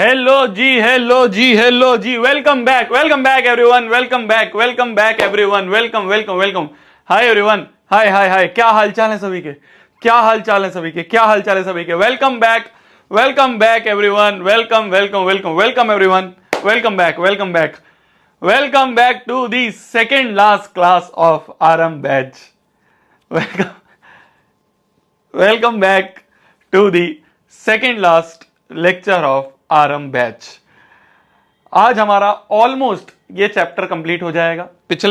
Hello ji, welcome back everyone, welcome. Hi everyone, hi, क्या हालचाल है सभी के? Welcome back everyone, welcome everyone, welcome back to the second last class of RM batch. Welcome back to the second last lecture of RM batch. आज हमारा almost ये chapter complete हो जाएगा।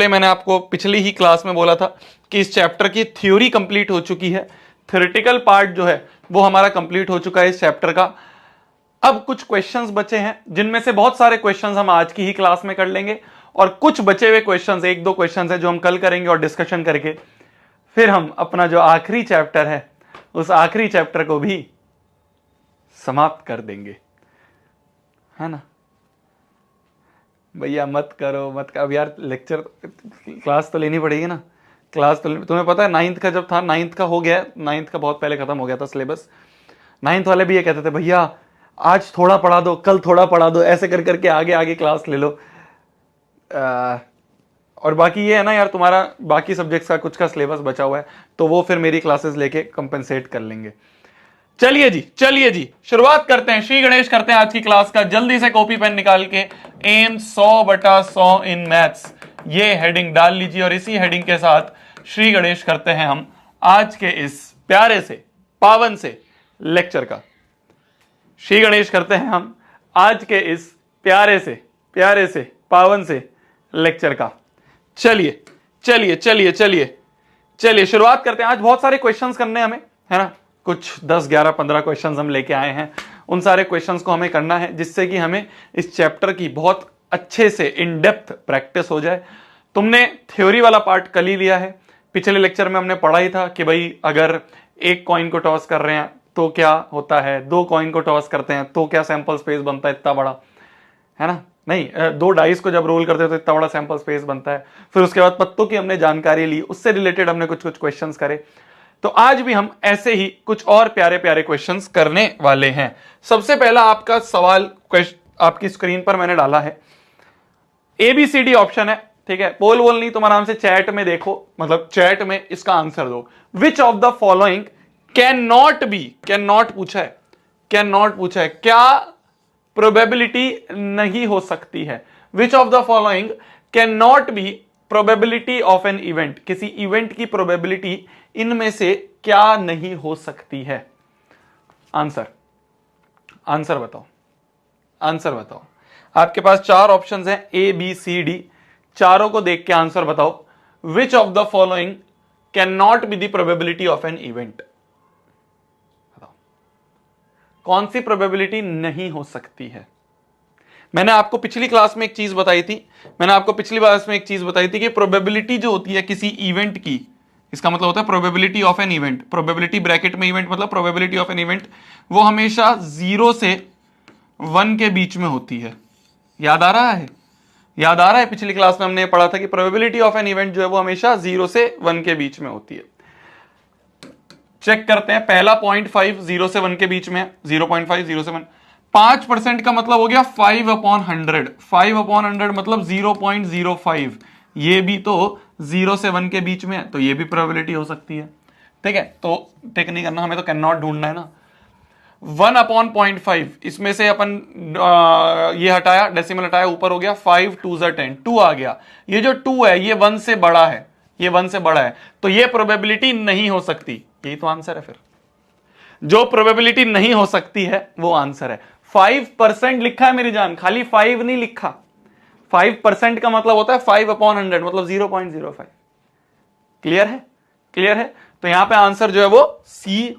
मैंने आपको पिछली ही क्लास में बोला था कि इस चैप्टर की थ्योरी कंप्लीट हो चुकी है, थ्योरेटिकल पार्ट जो है वो हमारा कंप्लीट हो चुका है इस चैप्टर का। अब कुछ क्वेश्चंस बचे हैं, जिनमें से बहुत सारे क्वेश्चंस हम आज की ही क्लास में कर लेंगे और कुछ बचे हुए क्वेश्चंस, एक दो क्वेश्चंस हैं जो हम कल करेंगे और डिस्कशन करके फिर हम अपना जो आखिरी चैप्टर है उस आखिरी चैप्टर को भी समाप्त कर देंगे, है ना भैया? मत करो अब यार, लेक्चर क्लास तो लेनी पड़ेगी ना। क्लास तो तुम्हें पता है, नाइन्थ का जब था, नाइन्थ का हो गया, नाइन्थ का बहुत पहले खत्म हो गया था सिलेबस। नाइन्थ वाले भी ये कहते थे भैया आज थोड़ा पढ़ा दो, कल थोड़ा पढ़ा दो, ऐसे कर करके आगे आगे क्लास ले लो। और बाकी ये है ना यार, तुम्हारा बाकी सब्जेक्ट्स का कुछ का सिलेबस बचा हुआ है तो वो फिर मेरी क्लासेस लेके कंपेंसेट कर लेंगे। चलिए जी, शुरुआत करते हैं, श्री गणेश करते हैं आज की क्लास का। जल्दी से कॉपी पेन निकाल के एम 100/100 इन मैथ्स ये हेडिंग डाल लीजिए और इसी हेडिंग के साथ श्री गणेश करते हैं हम आज के इस प्यारे से पावन से लेक्चर का। श्री गणेश करते हैं हम आज के इस प्यारे से पावन से लेक्चर का। चलिए शुरुआत करते हैं। आज बहुत सारे क्वेश्चंस करने हमें, है ना, कुछ 10, 11, 15 क्वेश्चंस हम लेके आए हैं। उन सारे क्वेश्चंस को हमें करना है जिससे कि हमें इस चैप्टर की बहुत अच्छे से इन डेप्थ प्रैक्टिस हो जाए। तुमने थ्योरी वाला पार्ट कल ही लिया है। पिछले लेक्चर में हमने पढ़ा ही था कि भाई अगर एक कॉइन को टॉस कर रहे हैं तो क्या होता है, दो कॉइन को टॉस करते हैं तो क्या सैंपल स्पेस बनता है इतना बड़ा, है ना? नहीं, दो डाइस को जब रोल करते हैं तो इतना बड़ा सैंपल स्पेस बनता है। फिर उसके बाद पत्तों की हमने जानकारी ली, उससे रिलेटेड हमने कुछ क्वेश्चंस करे। तो आज भी हम ऐसे ही कुछ और प्यारे प्यारे क्वेश्चंस करने वाले हैं। सबसे पहला आपका सवाल आपकी स्क्रीन पर मैंने डाला है, ABCD ऑप्शन है, ठीक है? पोल वोल नहीं, तुम आराम से चैट में देखो, मतलब चैट में इसका आंसर दो। Which of the following can not पूछा है, क्या प्रोबेबिलिटी नहीं हो सकती है? Which of the following can not be probability of an event, किसी इवेंट की प्रोबेबिलिटी इनमें से क्या नहीं हो सकती है? आंसर बताओ। आपके पास चार ऑप्शंस हैं, ABCD, चारों को देख के आंसर बताओ। Which of the following can not be the probability of an event? बताओ कौन सी प्रोबेबिलिटी नहीं हो सकती है? मैंने आपको पिछली क्लास में एक चीज बताई थी कि प्रोबेबिलिटी जो होती है किसी इवेंट की, इसका मतलब होता है probability of an event, probability bracket में इवेंट मतलब प्रोबेबिलिटी ऑफ एन इवेंट, वो हमेशा 0 से 1 के बीच में होती है। याद आ रहा है? पिछली क्लास में हमने पढ़ा था कि प्रोबेबिलिटी ऑफ एन इवेंट जो है वो हमेशा 0 से 1 के बीच में होती है। चेक करते हैं। पहला 0.5 0 से 1 के बीच में है, 0.5 0 से 1। 5% का मतलब हो गया 5/100, 5/100 मतलब 0.05। ये भी तो 0 से 1 के बीच में है, तो ये भी प्रोबेबिलिटी हो सकती है, ठीक है? तो टिक नहीं करना, हमें तो कैन नॉट ढूंढना है ना। 1/0.5, इसमें से अपन ये हटाया, डेसिमल हटाया, ऊपर हो गया 5 2 10, 2 आ गया। ये जो 2 है ये 1 से बड़ा है, तो ये प्रोबेबिलिटी नहीं हो सकती। यही तो आंसर है। फिर जो प्रोबेबिलिटी नहीं हो सकती है वो आंसर है। 5% लिखा है मेरी जान, खाली 5 नहीं लिखा। 5% का मतलब होता है 5/100 मतलब 0.05। क्लियर है? तो यहां पे आंसर जो है वो सी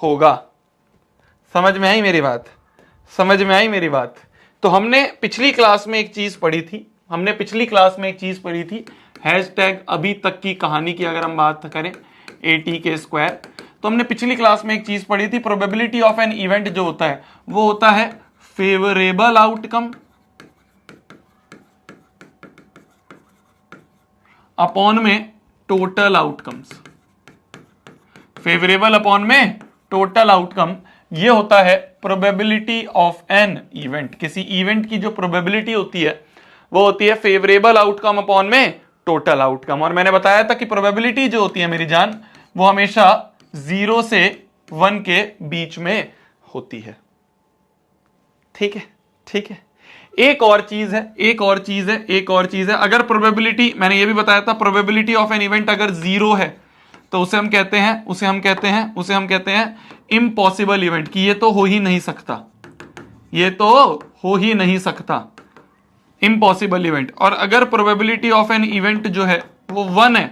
होगा। समझ में आई मेरी बात? तो हमने पिछली क्लास में एक चीज पढ़ी थी, हैशटैग अभी तक की कहानी की अगर हम बात करें, ATK²। तो हमने पिछली क्लास में एक चीज पढ़ी थी, प्रोबेबिलिटी ऑफ एन इवेंट जो होता है वो होता है फेवरेबल आउटकम अपॉन में टोटल आउटकम्स। फेवरेबल अपॉन में टोटल आउटकम, ये होता है प्रोबेबिलिटी ऑफ एन इवेंट। किसी इवेंट की जो प्रोबेबिलिटी होती है वो होती है फेवरेबल आउटकम अपॉन में टोटल आउटकम। और मैंने बताया था कि प्रोबेबिलिटी जो होती है मेरी जान, वो हमेशा 0 से 1 के बीच में होती है। ठीक है, ठीक है। एक और चीज है, अगर प्रोबेबिलिटी, मैंने ये भी बताया था, प्रोबेबिलिटी ऑफ एन इवेंट अगर 0 है तो उसे हम कहते हैं इम्पॉसिबल इवेंट, कि ये तो हो ही नहीं सकता, इम्पॉसिबल इवेंट। और अगर प्रोबेबिलिटी ऑफ एन इवेंट जो है वो 1 है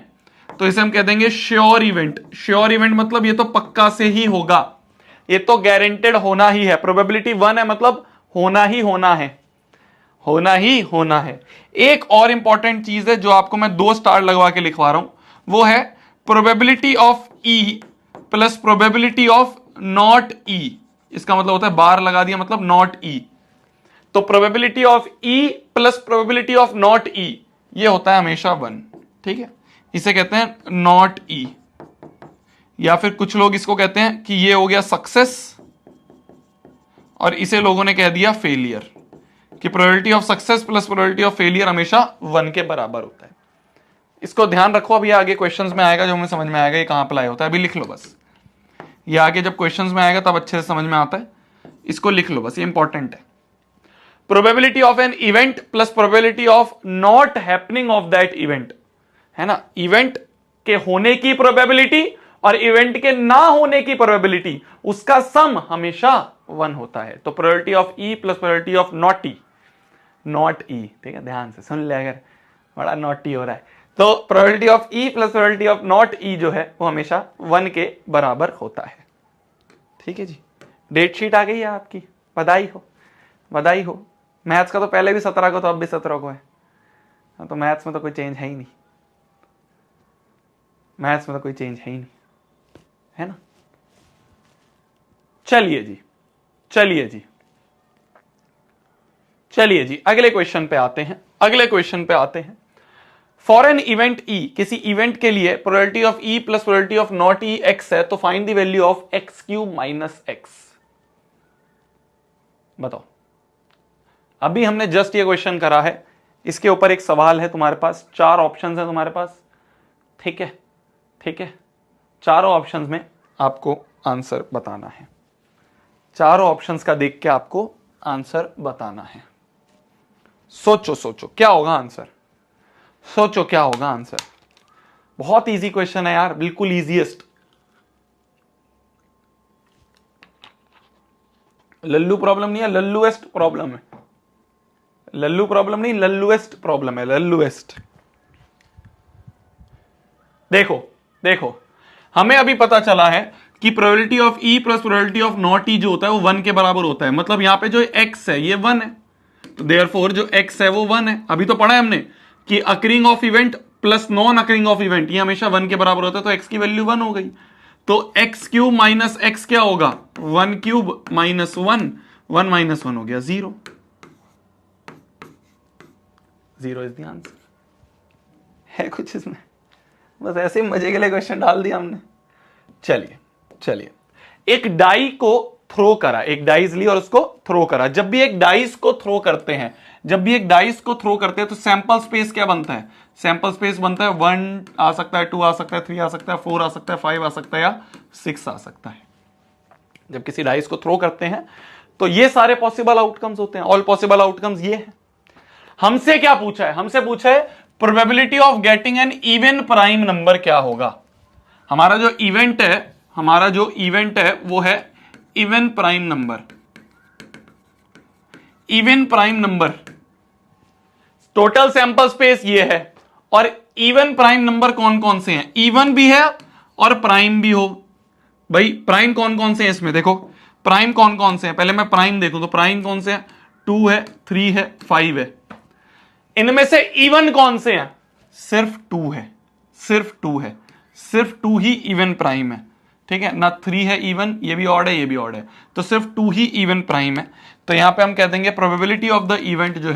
तो इसे हम कह देंगे श्योर इवेंट। श्योर इवेंट मतलब ये तो पक्का से ही होगा, ये तो गारंटेड होना ही है। प्रोबेबिलिटी 1 है मतलब होना ही होना है। एक और इंपॉर्टेंट चीज है जो आपको मैं 2 स्टार लगवा के लिखवा रहा हूं, वो है probability of E plus probability of not E. इसका मतलब होता है बार लगा दिया मतलब नॉट ई। तो probability of E plus probability of not E ये होता है हमेशा 1। ठीक है, इसे कहते हैं नॉट ई, या फिर कुछ लोग इसको कहते हैं कि ये हो गया सक्सेस, और इसे लोगों ने कह दिया फेलियर, कि probability of success plus probability of failure हमेशा 1 के बराबर होता है। इसको ध्यान रखो, अभी आगे क्वेश्चंस में आएगा जो हमें समझ में आएगा ये कहां अप्लाई होता है। अभी लिख लो बस, ये आगे जब क्वेश्चंस में आएगा तब अच्छे से समझ में आता है, इसको लिख लो बस, ये इंपॉर्टेंट है। Probability of an event plus probability of not happening of that event, है ना। इवेंट के होने की प्रोबेबिलिटी और इवेंट के ना होने की प्रोबेबिलिटी, उसका सम हमेशा 1 होता है। तो probability of E plus probability of not E, ठीक है, ध्यान से सुन ले, अगर बड़ा नॉटी हो रहा है तो probability of E plus probability of not E जो है वो हमेशा 1 के बराबर होता है। ठीक है जी, डेट शीट आ गई है आपकी, बधाई हो। मैथ्स का तो पहले भी 17 को, तो अब भी 17 को है, तो मैथ्स में तो कोई चेंज है ही नहीं, है ना। चलिए जी, अगले क्वेश्चन पे आते हैं। फॉर एन इवेंट ई, किसी इवेंट के लिए probability of E plus probability of not E x है, तो find the value of x cube minus x. बताओ, अभी हमने जस्ट ये क्वेश्चन करा है, इसके ऊपर एक सवाल है तुम्हारे पास, 4 ऑप्शंस है तुम्हारे पास। ठीक है, चारों ऑप्शंस में आपको आंसर बताना है, चारों ऑप्शंस का देख के आपको आंसर बताना है। सोचो क्या होगा आंसर। बहुत इजी क्वेश्चन है यार, बिल्कुल इजीएस्ट। लल्लू प्रॉब्लम नहीं है, लल्लूएस्ट प्रॉब्लम है। लल्लू प्रॉब्लम नहीं, लल्लूएस्ट प्रॉब्लम है, लल्लूएस्ट। देखो हमें अभी पता चला है कि probability of E plus probability of not E जो होता है वो 1 के बराबर होता है। मतलब यहां पे जो x है ये 1 है, तो देयरफॉर जो x है वो 1 है। अभी तो पढ़ा है हमने कि occurring of event plus non occurring of event ये हमेशा 1 के बराबर होता है, तो x की वैल्यू 1 हो गई। तो x क्यूब माइनस x क्या होगा, 1 क्यूब माइनस 1, 1 माइनस 1 हो गया 0 इज द आंसर। है कुछ इसमें, बस ऐसे ही मजे के लिए क्वेश्चन डाल दिया हमने। चलिए, एक डाई को थ्रो करा, एक डाइस ली और उसको थ्रो करा। जब भी एक डाइस को थ्रो करते हैं तो सैंपल स्पेस क्या बनता है, सैंपल स्पेस बनता है 1 आ सकता है, 2 आ सकता है, 3 आ सकता है, 4 आ सकता है, 5 आ सकता है या 6 आ सकता है। जब किसी डाइस को थ्रो करते हैं तो ये सारे पॉसिबल आउटकम्स होते हैं, ऑल पॉसिबल आउटकम्स ये है। हमसे क्या पूछा है, probability of getting an even prime number क्या होगा। हमारा जो इवेंट है वो है even prime number. Total sample space ये है, और इवन प्राइम नंबर कौन कौन से हैं, इवन भी है और प्राइम भी हो। भाई प्राइम कौन कौन से हैं इसमें, देखो प्राइम कौन कौन से हैं, पहले मैं प्राइम देखूं तो प्राइम कौन से हैं, 2 है, 3 है, 5 है। इनमें से इवन कौन से हैं, सिर्फ 2 है, सिर्फ 2 ही इवन प्राइम है। ठीक है ना, 3 है इवन, ये भी ऑड है, ये भी ऑड है, तो सिर्फ 2 ही इवन प्राइम है। तो यहां पे हम कह देंगे प्रोबेबिलिटी ऑफ द इवेंट जो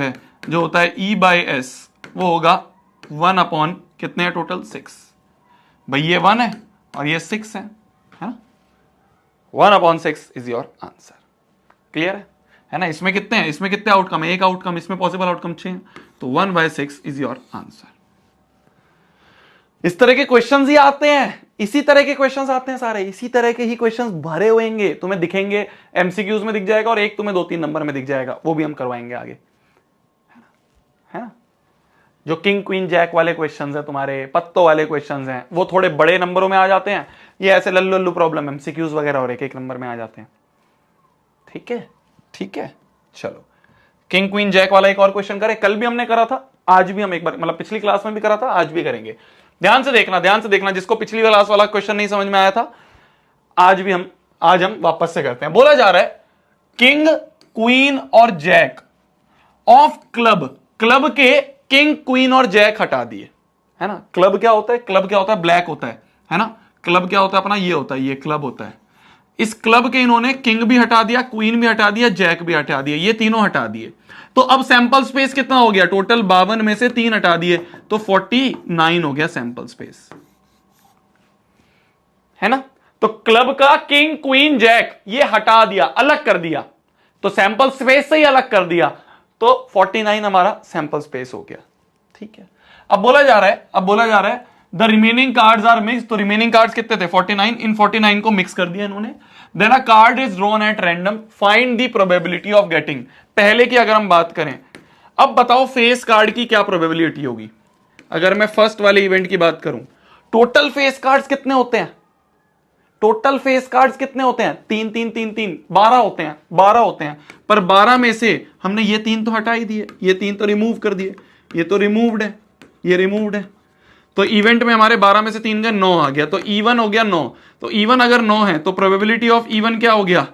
होता है E बाई S वो होगा 1 अपॉन कितने हैं टोटल 6। भाई ये 1 है और ये 6 है ना। 1/6 इज योर आंसर। क्लियर है ना? इसमें कितने हैं? इसमें कितने आउटकम है? एक आउटकम, इसमें पॉसिबल आउटकम 6, तो 1/6 इज योर आंसर। इस तरह के क्वेश्चंस ही आते हैं, इसी तरह के क्वेश्चंस आते हैं सारे, इसी तरह के ही क्वेश्चंस भरे हुएंगे, तुम्हें दिखेंगे, एमसीक्यूज में दिख जाएगा और एक तुम्हें 2-3 नंबर में दिख जाएगा, वो भी हम करवाएंगे आगे, है ना? जो किंग क्वीन जैक वाले क्वेश्चंस हैं, तुम्हारे पत्तों वाले क्वेश्चंस हैं, वो थोड़े बड़े नंबरों में आ जाते हैं। ये ऐसे लल्लू लल्लू प्रॉब्लम एमसीक्यूज वगैरह और एक एक नंबर में आ जाते हैं। ठीक है, ठीक है, चलो किंग क्वीन जैक वाला एक और क्वेश्चन करें। कल भी हमने करा था, आज भी हम एक बार, मतलब पिछली क्लास में भी करा था, आज भी करेंगे। ध्यान से देखना, ध्यान से देखना, जिसको पिछली क्लास वाला क्वेश्चन नहीं समझ में आया था, आज हम वापस से करते हैं। बोला जा रहा है किंग क्वीन और जैक ऑफ क्लब, क्लब के किंग क्वीन और जैक हटा दिए, है ना? क्लब क्या होता है? क्लब क्या होता है? ब्लैक होता है ना? क्लब क्या होता है अपना? ये होता है, ये क्लब होता है। इस क्लब के इन्होंने किंग भी हटा दिया, क्वीन भी हटा दिया, जैक भी हटा दिया, ये तीनों हटा दिए। तो अब सैंपल स्पेस कितना हो गया? टोटल 52 में से 3 हटा दिए तो 49 हो गया सैंपल स्पेस, है ना? तो क्लब का किंग क्वीन जैक ये हटा दिया, अलग कर दिया, तो सैंपल स्पेस से ही अलग कर दिया, तो 49 हमारा सैंपल स्पेस हो गया। ठीक है, अब बोला जा रहा है the remaining cards are mix. तो रिमेनिंग कार्ड्स कितने थे? 49। इन 49 को मिक्स कर दिया इन्होंने। Then a card is drawn at random, find the probability of getting. पहले की अगर हम बात करें, अब बताओ फेस कार्ड की क्या प्रोबेबिलिटी होगी? अगर मैं फर्स्ट वाले इवेंट की बात करूं, टोटल फेस कार्ड्स कितने होते हैं? टोटल फेस कार्ड्स कितने होते हैं? 3 3 3 3 12 होते हैं, 12 होते हैं। पर 12 में से हमने ये 3 तो हटा ही दिए, ये 3 तो रिमूव कर दिए, ये तो रिमूव्ड है, ये रिमूव्ड है। तो इवेंट में हमारे 12 में से 3 गए, 9 आ गया, तो इवन हो गया 9। तो इवन अगर 9 है तो प्रोबेबिलिटी ऑफ इवन क्या हो गया?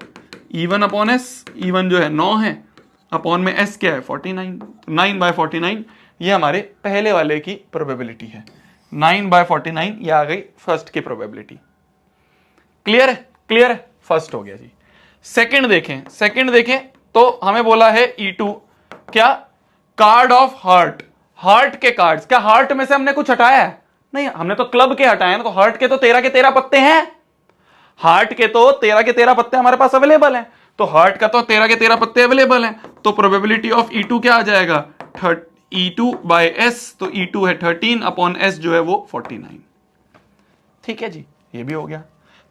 इवन अपॉन एस, इवन जो है 9 है, अपॉन में एस क्या है? 49। 9/49 ये हमारे पहले वाले की प्रोबेबिलिटी है। 9/49 ये आ गई फर्स्ट की प्रोबेबिलिटी। क्लियर है? क्लियर है? फर्स्ट हो गया जी। सेकंड देखें तो हमें बोला है E2 क्या? कार्ड ऑफ हार्ट, हार्ट के कार्ड्स। क्या हार्ट में से हमने कुछ हटाया है? नहीं, हमने तो क्लब के हटाए ना। तो हार्ट के तो 13 के 13 पत्ते हैं, हार्ट के तो 13 के 13 पत्ते हमारे पास अवेलेबल हैं, तो हार्ट का तो 13 के 13 पत्ते अवेलेबल हैं। तो प्रोबेबिलिटी ऑफ E2 क्या आ जाएगा? E2/S, तो E2 है 13 अपॉन S जो है वो 49। ठीक है जी, ये भी हो गया।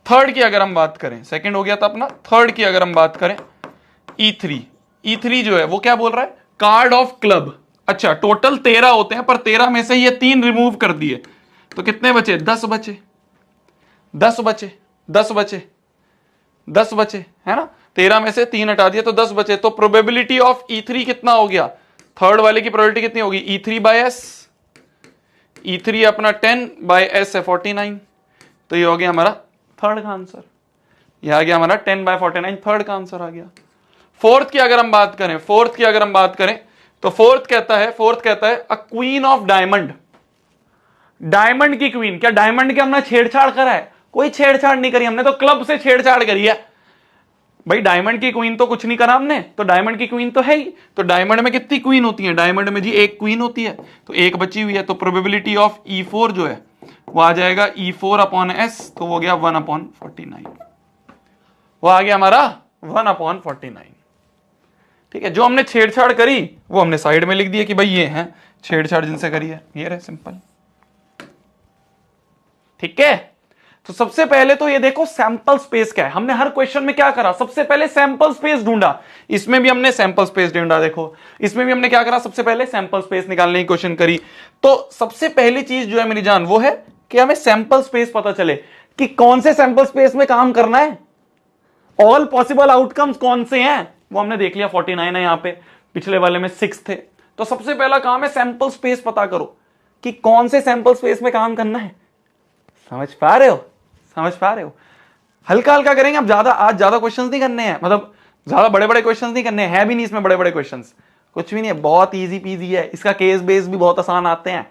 थर्ड की अगर हम बात करें, सेकंड हो गया था अपना, थर्ड की अगर हम बात करें E3 जो है वो क्या बोल रहा है? Card of club. अच्छा, टोटल 13 होते हैं, पर 13 में से ये 3 रिमूव कर दिए, तो कितने बचे? 10 बचे, 10 बचे, 10 बचे, 10 बचे, है ना? 13 में से 3 हटा दिए तो 10 बचे। तो प्रोबेबिलिटी ऑफ E3 कितना हो गया? थर्ड वाले की प्रोबेबिलिटी कितनी होगी? E3/S, E3 अपना 10/S है 49, तो ये हो गया हमारा थर्ड का आंसर। ये आ गया हमारा 10/49, थर्ड का आंसर आ गया। फोर्थ की अगर हम बात करें तो फोर्थ कहता है a queen of diamond, diamond की क्वीन। क्या डायमंड के हमने छेड़छाड़ करा है? कोई छेड़छाड़ नहीं करी हमने, तो क्लब से छेड़छाड़ करी है भाई। डायमंड की क्वीन तो कुछ नहीं करा हमने, तो डायमंड की क्वीन तो है ही। तो डायमंड में कितनी क्वीन होती है? डायमंड में जी एक क्वीन होती है, तो एक बची हुई है। तो प्रोबेबिलिटी ऑफ E4 जो है वो आ जाएगा E4/S, तो वो गया 1/49, वो आ गया हमारा 1/49। ठीक है, जो हमने छेड़छाड़ करी वो हमने साइड में लिख दिया कि भाई ये हैं छेड़छाड़ जिनसे करी है, ये रहे, सिंपल। ठीक है, तो सबसे पहले तो ये देखो सैंपल स्पेस क्या है। हमने हर क्वेश्चन में क्या करा? सबसे पहले सैंपल स्पेस ढूंढा। इसमें भी हमने सैंपल स्पेस ढूंढा, देखो इसमें भी हमने क्या करा? सबसे पहले सैंपल स्पेस निकालने की क्वेश्चन करी। तो सबसे पहली चीज जो है मेरी जान वो है कि हमें सैंपल स्पेस पता चले कि कौन से सैंपल स्पेस में काम करना है, ऑल पॉसिबल आउटकम्स कौन से हैं, वो हमने देख लिया। 49 है यहां पे, पिछले वाले में 6 थे। तो सबसे पहला काम है सैंपल स्पेस पता करो कि कौन से सैंपल स्पेस में काम करना है। समझ पा रहे हो? हल्का हल्का करेंगे। अब आज ज्यादा क्वेश्चंस नहीं करने हैं, मतलब ज्यादा बड़े बड़े क्वेश्चंस नहीं करने हैं भी नहीं इसमें, बड़े क्वेश्चंस कुछ भी नहीं है, बहुत इजी पीजी है। इसका केस बेस भी बहुत आसान आते हैं,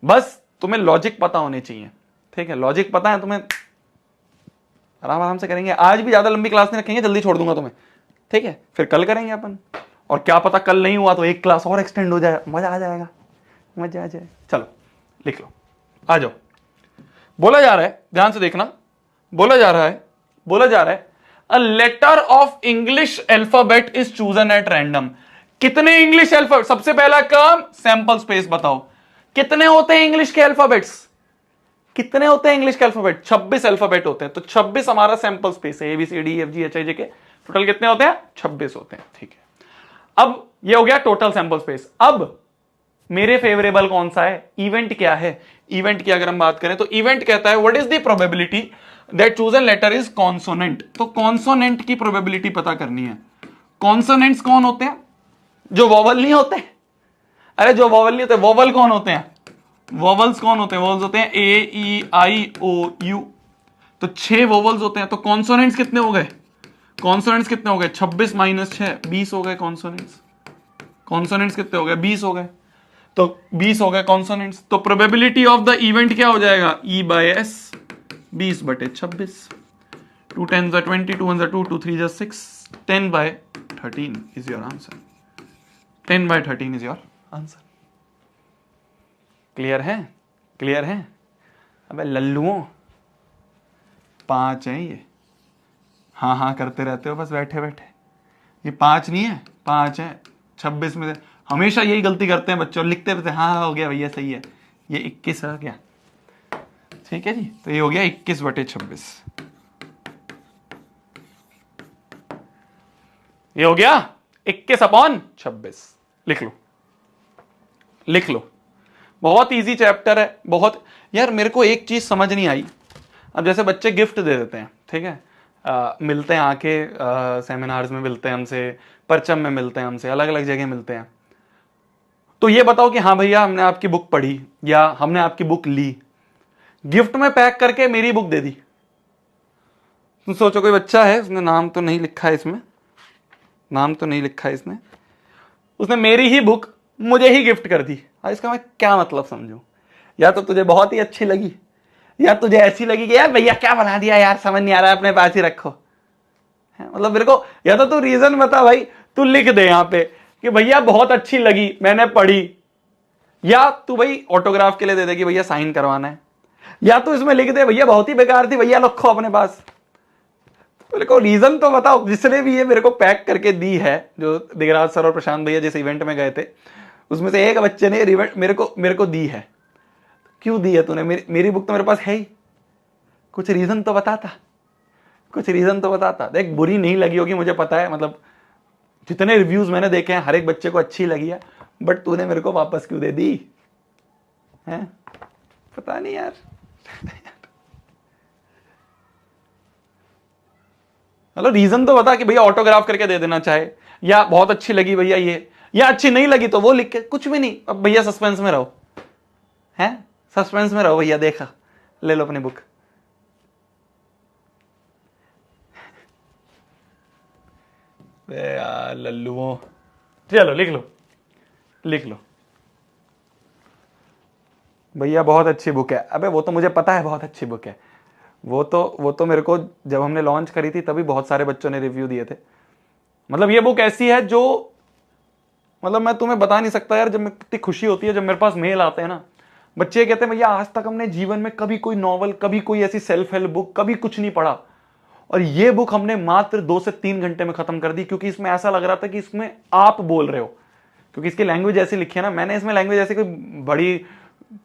बस तुम्हें लॉजिक पता होने चाहिए। ठीक है, लॉजिक पता है तुम्हें, आराम से करेंगे। आज भी ज्यादा लंबी क्लास नहीं रखेंगे, जल्दी छोड़ दूंगा तुम्हें। ठीक है, फिर कल करेंगे अपन, और क्या पता कल नहीं हुआ तो एक क्लास और एक्सटेंड हो जाए, मजा आ जाएगा, मजा आ जाए। चलो लिख लो, आ जाओ। बोला जा रहा है, ध्यान से देखना, बोला जा रहा है बोला जा रहा है a letter of English alphabet is chosen at random. कितने इंग्लिश अल्फाबेट, सबसे पहला काम सैंपल स्पेस बताओ, कितने होते हैं इंग्लिश के अल्फाबेट्स, कितने होते हैं इंग्लिश के अल्फाबेट? 26 अल्फाबेट होते हैं, तो 26 हमारा सैंपल स्पेस है, ABCDEFGHIJ के टोटल कितने होते हैं? 26 होते हैं, ठीक है। अब ये हो गया टोटल सैंपल स्पेस। अब मेरे फेवरेबल कौन सा है? इवेंट क्या है? इवेंट की अगर हम बात करें तो इवेंट कहता है what is the probability that chosen letter is consonant. तो कॉन्सोनेंट की प्रोबेबिलिटी पता करनी है। कॉन्सोनेंट्स कौन होते हैं? जो वोवल नहीं होते। अरे जो वोवल नहीं होते, वोवल कौन होते हैं? वोवल्स कौन होते हैं? वोवल्स होते हैं A E I O U। तो 6 वोवल्स होते हैं। तो कॉन्सोनेंट्स कितने हो गए? कॉन्सोनेंट्स कितने हो गए? 26 - 6 20 हो गए कॉन्सोनेंट्स। कॉन्सोनेंट्स कितने हो गए? 20 हो गए। तो 20 हो गए कॉन्सोनेंट्स। तो प्रोबेबिलिटी ऑफ द इवेंट क्या हो जाएगा? E/S 20/26। 2 10s are 20, 2 1s are 2, 2 3s are 6, 10/13 is your answer। 10/13 is your answer। Clear है? क्लियर है? अबे लल्लुओं, 5 है ये। हाँ हाँ करते रहते हो बस बैठे बैठे। ये 5 नहीं है, 5 है। 26 में से हमेशा यही गलती करते हैं बच्चों, लिखते रहते हैं हाँ हो गया भैया सही है। ये 21 है क्या? ठीक है जी। तो ये हो गया 21/26। ये हो गया 21/26। लिख लो, लिख लो। बहुत इजी चैप्टर है, बहुत। यार मेरे को एक चीज समझ नहीं आई। अब जैसे बच्चे गिफ्ट दे देते हैं, ठीक है, मिलते हैं आके, सेमिनार्स में मिलते हैं हमसे, परचम में मिलते हैं हमसे, अलग अलग जगह मिलते हैं। तो ये बताओ कि हाँ भैया हमने आपकी बुक पढ़ी या हमने आपकी बुक ली, गिफ्ट में पैक करके मेरी बुक दे दी। तुम सोचो कोई बच्चा है, उसने नाम तो नहीं लिखा है इसमें, नाम तो नहीं लिखा है इसने, उसने मेरी ही बुक मुझे ही गिफ्ट कर दी। इसका मैं क्या मतलब समझूं? या तो तुझे बहुत ही अच्छी लगी, या तुझे ऐसी लगी कि यार भैया क्या बना दिया यार, समझ नहीं आ रहा है, अपने पास ही रखो। मतलब मेरे को या तो तू रीजन बता भाई, तू लिख दे यहां पे कि भैया बहुत अच्छी लगी, मैंने पढ़ी, या तू भाई ऑटोग्राफ के लिए दे दे कि भैया साइन करवाना है, या तू इसमें लिख दे भैया बहुत ही बेकार थी, भैया रखो अपने पास। मेरे को रीजन तो बताओ। जिसने भी ये मेरे को पैक करके दी है, जो दिगराज सर और प्रशांत भैया जिस इवेंट में गए थे, उसमें से एक बच्चे ने मेरे को दी है। क्यों दी है तूने? मेरी बुक तो मेरे पास है ही। कुछ रीजन तो बताता, कुछ रीजन तो बताता। देख बुरी नहीं लगी होगी मुझे पता है, मतलब जितने रिव्यूज मैंने देखे हैं हर एक बच्चे को अच्छी लगी है, बट तूने मेरे को वापस क्यों दे दी है? पता नहीं यार। मतलब रीजन तो बता कि भैया ऑटोग्राफ करके दे देना चाहे, या बहुत अच्छी लगी भैया ये, या अच्छी नहीं लगी तो वो लिख के, कुछ भी नहीं। अब भैया सस्पेंस में रहो, हैं सस्पेंस में रहो भैया, देखा ले लो अपनी बुक। यार लल्लुओं, चलो लिख लो, लिख लो भैया बहुत अच्छी बुक है। अबे वो तो मुझे पता है बहुत अच्छी बुक है, वो तो मेरे को जब हमने लॉन्च करी थी तभी बहुत सारे बच्चों ने रिव्यू दिए थे। मतलब ये बुक ऐसी है जो, मतलब मैं तुम्हें बता नहीं सकता यार, जब मैं कितनी खुशी होती है जब मेरे पास मेल आते हैं ना, बच्चे कहते हैं भैया आज तक हमने जीवन में कभी कोई नॉवल, कभी कोई ऐसी सेल्फ हेल्प बुक, कभी कुछ नहीं पढ़ा, और ये बुक हमने मात्र 2 से 3 घंटे में खत्म कर दी, क्योंकि इसमें ऐसा लग रहा था कि इसमें आप बोल रहे हो, क्योंकि इसकी लैंग्वेज ऐसी लिखी है ना। मैंने इसमें लैंग्वेज ऐसी कोई बड़ी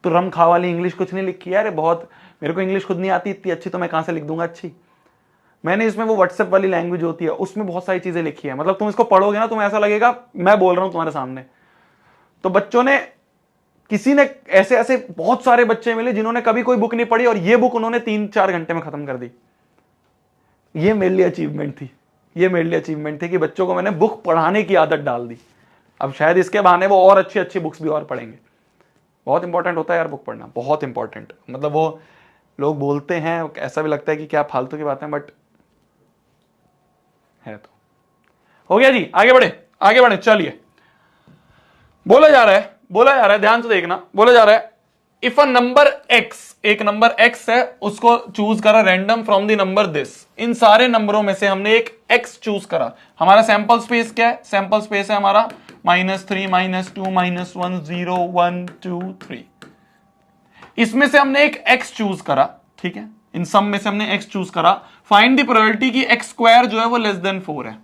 तुरम खा वाली इंग्लिश कुछ नहीं लिखी है। अरे बहुत, मेरे को इंग्लिश खुद नहीं आती इतनी अच्छी, तो मैं कहां से लिख दूंगा अच्छी। मैंने इसमें वो व्हाट्सएप वाली लैंग्वेज होती है, उसमें बहुत सारी चीजें लिखी है। मतलब तुम इसको पढ़ोगे ना, तुम्हें ऐसा लगेगा मैं बोल रहा हूं तुम्हारे सामने। तो बच्चों ने, किसी ने, ऐसे ऐसे बहुत सारे बच्चे मिले जिन्होंने कभी कोई बुक नहीं पढ़ी, और ये बुक उन्होंने 3-4 घंटे में खत्म कर दी। ये मेरे लिए अचीवमेंट थी, ये मेरे लिए अचीवमेंट थी कि बच्चों को मैंने बुक पढ़ाने की आदत डाल दी। अब शायद इसके बहाने वो और अच्छी अच्छी बुक्स भी और पढ़ेंगे। बहुत इंपॉर्टेंट होता है यार बुक पढ़ना, बहुत इंपॉर्टेंट। मतलब वो लोग बोलते हैं, ऐसा भी लगता है कि क्या फालतू की बातें, बट है। तो हो गया जी, आगे बढ़े, आगे बढ़े। चलिए, बोला जा रहा है, ध्यान से देखना। बोला जा रहा है इफ अ नंबर x, एक नंबर x है, उसको चूज करा random from the number this. इन सारे नंबरों में से हमने एक x चूज करा। हमारा सैंपल स्पेस क्या है? सैंपल स्पेस है हमारा -3 -2 -1 0 1 2 3। इसमें से हमने एक x चूज करा, ठीक है, इन सब में से हमने x चूज करा। फाइंड द प्रोबेबिलिटी की x स्क्वायर जो है वो लेस देन 4 है।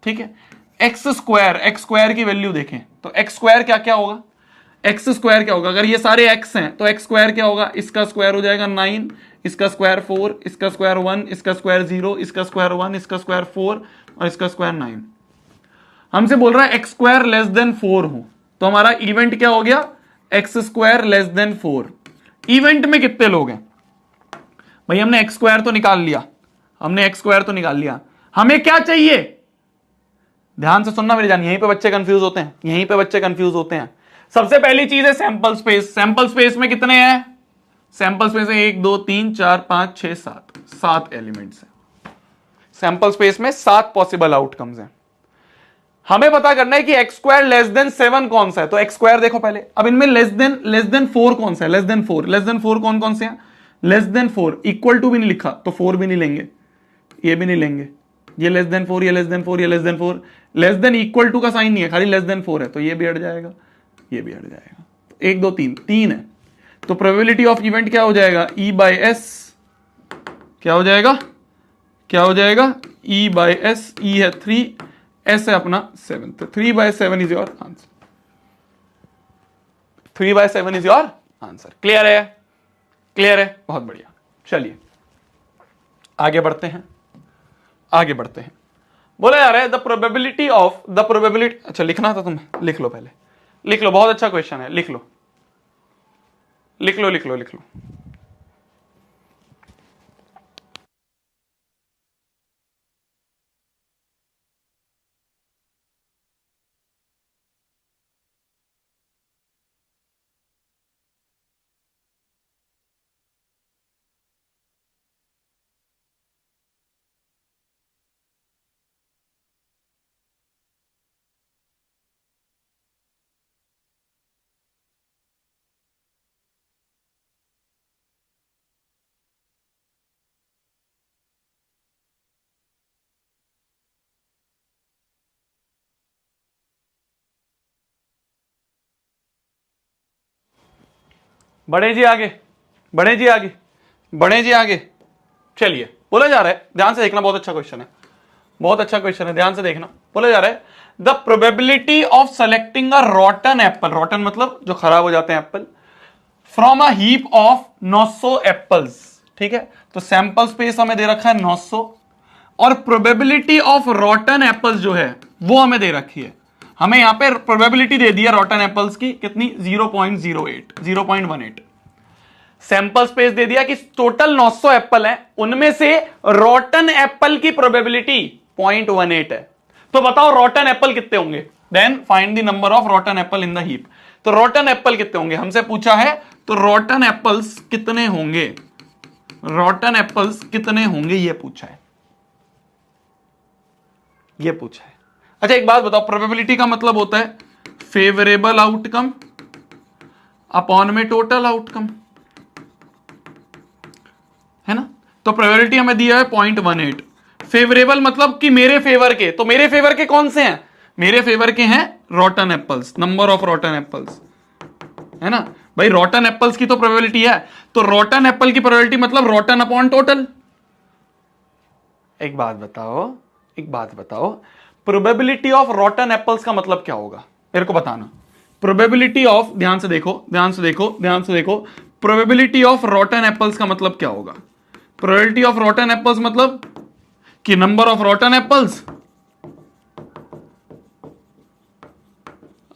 ठीक है, x स्क्वायर की वैल्यू देखें तो x स्क्वायर क्या क्या होगा, x स्क्वायर क्या होगा, अगर ये सारे x हैं तो x स्क्वायर क्या होगा, इसका स्क्वायर हो जाएगा 9, इसका स्क्वायर 4, इसका स्क्वायर 1, इसका स्क्वायर 0, इसका स्क्वायर 1, इसका स्क्वायर 4 और इसका स्क्वायर 9। हमसे बोल रहा है x स्क्वायर लेस देन 4 हो, तो हमारा इवेंट क्या हो गया, x square less than 4। Event में कितने लोग हैं भाई, हमने x स्क्वायर तो निकाल लिया, हमें क्या चाहिए, ध्यान से सुनना मेरी जान, यहीं पे बच्चे कंफ्यूज होते हैं। सबसे पहली चीज है सैंपल स्पेस। सैंपल स्पेस में कितने हैं, सैंपल स्पेस में 1 2 3 4 5 6 7 एलिमेंट्स हैं। सैंपल स्पेस में 7 पॉसिबल आउटकम्स हैं। हमें पता करना है कि x स्क्वायर लेस देन 7 कौन सा है, तो x स्क्वायर देखो पहले। अब इनमें लेस देन 4 कौन सा है, लेस देन 4 कौन कौन से हैं, लेस देन 4 इक्वल टू भी नहीं लिखा तो 4 भी नहीं लेंगे, ये भी नहीं लेंगे, ये लेस देन 4, ये लेस देन 4, ये less than 4, less than equal to का साइन नहीं है, खाली लेस देन 4 है, तो ये भी हट जाएगा, ये भी हट जाएगा। 1 2 3 है, तो प्रोबेबिलिटी ऑफ इवेंट क्या हो जाएगा, E बाय एस क्या हो जाएगा, E बाय एस, E है 3, S है अपना 7, तो 3 by 7 is your answer, 3 by 7 is your answer. Clear है, बहुत बढ़िया। चलिए आगे बढ़ते हैं। बोला जा रहा है द प्रोबेबिलिटी, अच्छा लिखना था तुम्हें, लिख लो पहले, लिख लो, बहुत अच्छा क्वेश्चन है, लिख लो। बढ़े जी आगे। चलिए बोला जा रहा है, ध्यान से देखना, बहुत अच्छा क्वेश्चन है, ध्यान से देखना। बोला जा रहा है the probability of selecting a रॉटन Apple, रॉटन मतलब जो खराब हो जाते हैं Apple, from a heap of 900 apples. ठीक है, तो सैंपल स्पेस हमें दे रखा है 900 और प्रोबेबिलिटी ऑफ रॉटन एप्पल्स जो है वो हमें दे रखी है। हमें यहां पे प्रोबेबिलिटी दे दी है रॉटन एप्पल्स की, कितनी, 0.18। सैंपल स्पेस दे दिया कि टोटल 900 एप्पल हैं, उनमें से रॉटन एप्पल की प्रोबेबिलिटी 0.18 है। तो बताओ रॉटन एप्पल कितने होंगे, then find the number of rotten apple in the heap. तो रॉटन एप्पल कितने होंगे हमसे पूछा है, तो रॉटन एप्पल्स कितने होंगे, ये पूछा है। अच्छा एक बात बताओ, प्रोबेबिलिटी का मतलब होता है फेवरेबल आउटकम अपॉन में टोटल आउटकम, है ना। तो प्रोबेबिलिटी हमें दिया है 0.18। फेवरेबल मतलब कि मेरे फेवर के, तो मेरे फेवर के कौन से हैं, मेरे फेवर के हैं रॉटन apples, number of rotten apples, है ना भाई। रॉटन एप्पल्स की तो प्रोबेबिलिटी है, तो रॉटन एप्पल की प्रोबेबिलिटी मतलब रॉटन अपॉन टोटल। एक बात बताओ, प्रोबेबिलिटी ऑफ रॉटन एप्पल्स का मतलब क्या होगा, मेरे को बताना। प्रोबेबिलिटी ऑफ, ध्यान से देखो, प्रोबेबिलिटी ऑफ रॉटन एप्पल्स का मतलब क्या होगा। प्रोबेबिलिटी ऑफ रॉटन एप्पल्स मतलब कि number of rotten apples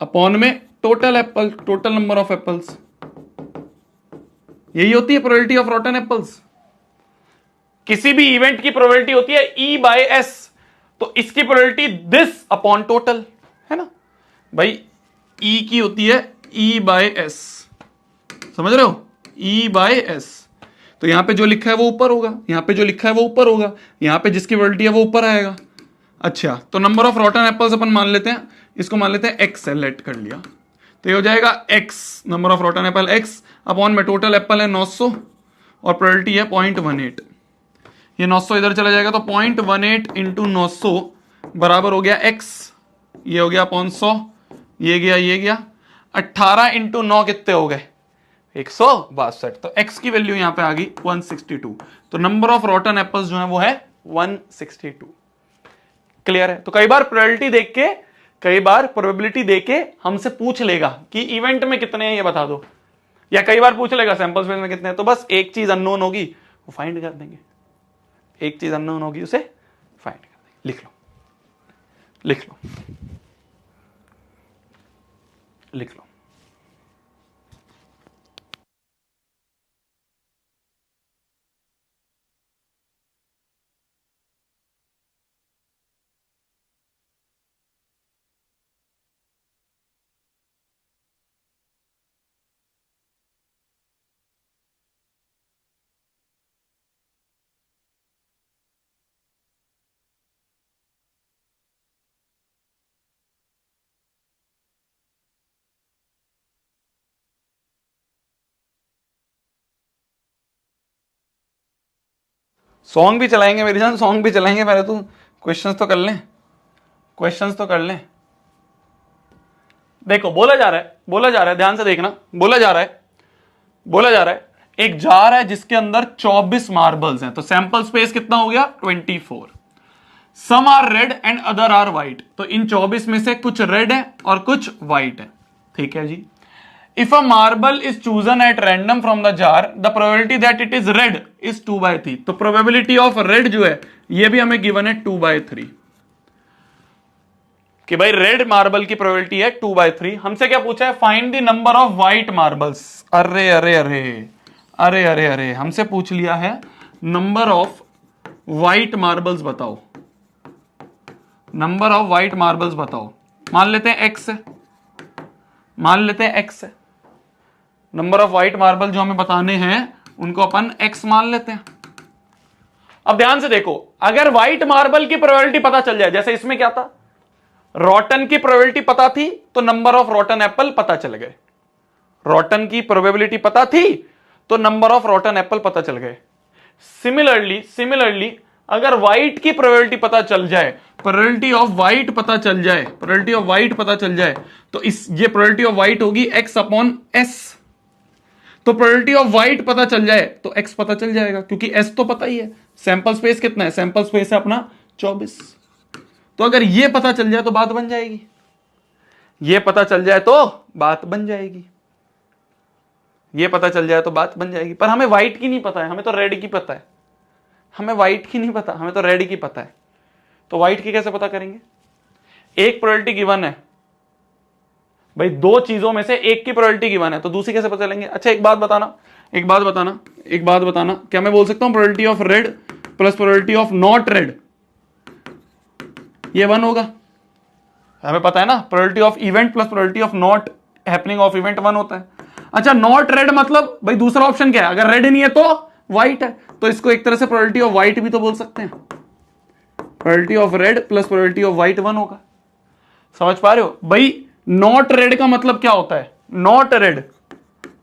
upon में total apple, total number of apples, यही होती है प्रोबेबिलिटी ऑफ रॉटन एप्पल्स। किसी भी इवेंट की प्रोबेबिलिटी होती है E बाय एस, तो इसकी प्रोबेबिलिटी दिस अपॉन टोटल, है ना भाई। E की होती है E बाय एस, समझ रहे हो, E बाय एस। तो यहां पे जो लिखा है वो ऊपर होगा, यहां पे जिसकी प्रोबेबिलिटी है वो ऊपर आएगा। अच्छा, तो नंबर ऑफ रॉटन एप्पल्स अपन मान लेते हैं, इसको मान लेते हैं x है, लेट कर लिया, तो ये हो जाएगा x, number of rotten Apple x upon में टोटल एप्पल है 900 और प्रोबेबिलिटी है 0.18। ये 900 इधर चला जाएगा, तो 0.18 इंटू 900 बराबर हो गया x, ये हो गया अपॉन 100, ये गया 18 इंटू 9 कितने हो गए 162। तो x की वैल्यू यहां पे आ गई 162। तो नंबर ऑफ रॉटन एप्पल्स जो है वो है 162। क्लियर है? तो कई बार प्रोबेबिलिटी देख के, कई बार प्रोबेबिलिटी देके हमसे पूछ लेगा कि इवेंट में कितने हैं ये बता दो, या कई बार पूछ लेगा सैंपल स्पेस में कितने हैं। तो बस एक चीज अननोन होगी, वो फाइंड कर देंगे। एक चीज अननोन होगी, उसे फाइंड कर देंगे। लिख लो, लिख लो, लिख लो। सॉन्ग भी चलाएंगे मेरी जान, सॉन्ग भी चलाएंगे। पहले तू क्वेश्चंस तो कर लें, क्वेश्चंस तो कर लें। देखो बोला जा रहा है, बोला जा रहा है, ध्यान से देखना। बोला जा रहा है, बोला जा रहा है एक जार है जिसके अंदर 24 मार्बल्स हैं। तो सैंपल स्पेस कितना हो गया? 24। Some are red and other are white. तो इन 24 में से कुछ रेड है और कुछ व्हाइट है। ठीक है जी। If a marble is chosen at random from the jar, the probability that it is red is 2/3। तो प्रोबेबिलिटी ऑफ रेड जो है ये भी हमें गिवन है 2/3, कि भाई रेड मार्बल की प्रोबेबिलिटी है 2/3। हमसे क्या पूछा है? Find the number of white marbles. अरे अरे अरे अरे अरे अरे, हमसे पूछ लिया है नंबर ऑफ व्हाइट मार्बल्स बताओ, नंबर ऑफ व्हाइट मार्बल्स बताओ। मान लेते हैं एक्स है, मान लेते हैं एक्स है। नंबर ऑफ व्हाइट मार्बल जो हमें बताने हैं उनको अपन एक्स मान लेते हैं। अब ध्यान से देखो, अगर व्हाइट मार्बल की प्रोबेबिलिटी पता चल जाए, जैसे इसमें क्या था, रॉटन की प्रोबेबिलिटी पता थी तो नंबर ऑफ रॉटन एप्पल पता चल गए। रॉटन की प्रोबेबिलिटी पता थी तो नंबर ऑफ रॉटन एप्पल पता चल गए। सिमिलरली अगर व्हाइट की प्रोबेबिलिटी पता चल जाए, प्रोबेबिलिटी ऑफ व्हाइट पता चल जाए, प्रोबेबिलिटी ऑफ व्हाइट पता चल जाए, तो इस ये प्रोबेबिलिटी ऑफ व्हाइट होगी एक्स अपॉन एस। तो प्रोबेबिलिटी ऑफ व्हाइट पता चल जाए तो एक्स पता चल जाएगा, क्योंकि एस तो पता ही है। सैंपल स्पेस कितना है? सैंपल स्पेस है अपना 24। तो अगर ये पता चल जाए तो बात बन जाएगी, ये पता चल जाए तो बात बन जाएगी, ये पता चल जाए तो बात बन जाएगी। पर हमें व्हाइट की नहीं पता है, हमें तो रेड की पता है। हमें व्हाइट की नहीं पता, हमें तो रेड की पता है। तो व्हाइट की कैसे पता करेंगे? एक प्रोबेबिलिटी गिवन है भाई, दो चीजों में से एक की प्रोबेबिलिटी गिवन है, तो दूसरी कैसे पता चलेंगे? अच्छा एक बात बताना, एक बात बताना, एक बात बताना, क्या मैं बोल सकता हूं probability of red plus probability of not red ये 1 होगा? हमें पता है ना, probability of event plus probability of not happening of event 1 होता है। अच्छा नॉट रेड मतलब भाई दूसरा ऑप्शन क्या है? अगर रेड नहीं है तो व्हाइट है, तो इसको एक तरह से प्रोबेबिलिटी ऑफ व्हाइट भी तो बोल सकते हैं। Probability of red plus probability of white 1 होगा। समझ पा रहे हो भाई? नॉट रेड का मतलब क्या होता है? नॉट रेड,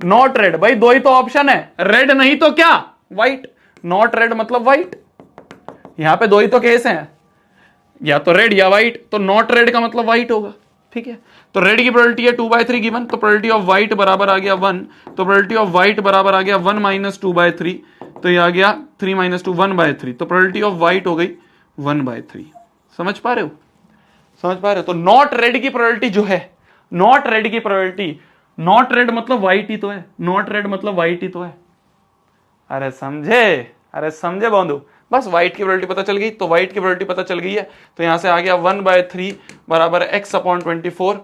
नॉट रेड भाई दो ही तो ऑप्शन है, रेड नहीं तो क्या? व्हाइट। नॉट रेड मतलब व्हाइट, यहां पे दो ही तो केस हैं, या तो रेड या व्हाइट। तो नॉट रेड का मतलब व्हाइट होगा। ठीक है, तो रेड की प्रोबेबिलिटी है 2/3 गिवन, तो प्रोबेबिलिटी ऑफ व्हाइट बराबर आ गया 1। तो प्रोबेबिलिटी ऑफ व्हाइट बराबर आ गया 1 माइनस 2/3, तो ये आ गया 3 माइनस 2 1/3। तो प्रोबेबिलिटी ऑफ व्हाइट हो गई 1/3। समझ पा रहे हो? समझ पा रहे हो? तो नॉट रेड की प्रोबेबिलिटी जो है, नॉट रेड की प्रोबेबिलिटी, नॉट रेड मतलब व्हाइट ही तो है, नॉट रेड मतलब व्हाइट ही तो है। अरे समझे, अरे समझे बंधु? बस व्हाइट की प्रोबेबिलिटी पता चल गई, तो व्हाइट की प्रोबेबिलिटी पता चल गई है, तो यहां से आ गया 1/3 बराबर x अपॉन 24।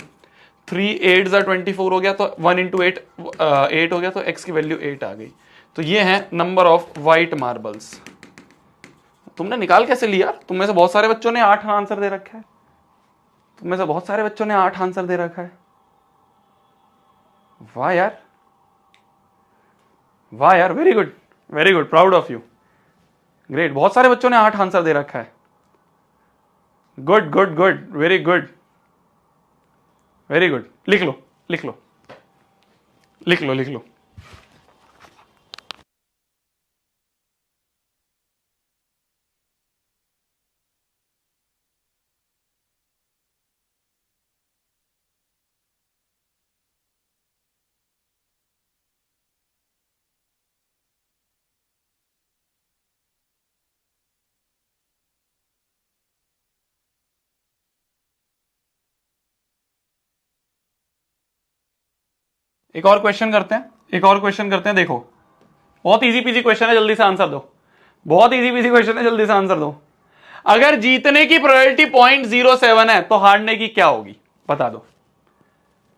3 8 24 हो गया, तो 1 इंटू 8 8 हो गया, तो x की वैल्यू 8 आ गई। तो ये है नंबर ऑफ व्हाइट मार्बल्स। तुमने निकाल कैसे लिया? तुम में से बहुत सारे बच्चों ने 8 आंसर दे रखा है, तुम में से बहुत सारे बच्चों ने 8 आंसर दे रखा है। वाह यार, वाह यार, very good, very good, proud of you, great. बहुत सारे बच्चों ने 8 आंसर दे रखा है। Good good good, very good, very good. लिख लो, लिख लो, लिख लो, लिख लो। एक और क्वेश्चन करते हैं, एक और क्वेश्चन करते हैं। देखो बहुत इजी पीजी क्वेश्चन है, जल्दी से आंसर दो। बहुत इजी पीजी क्वेश्चन है, जल्दी से आंसर दो। अगर जीतने की प्रोबेबिलिटी 0.07 है तो हारने की क्या होगी? बता दो,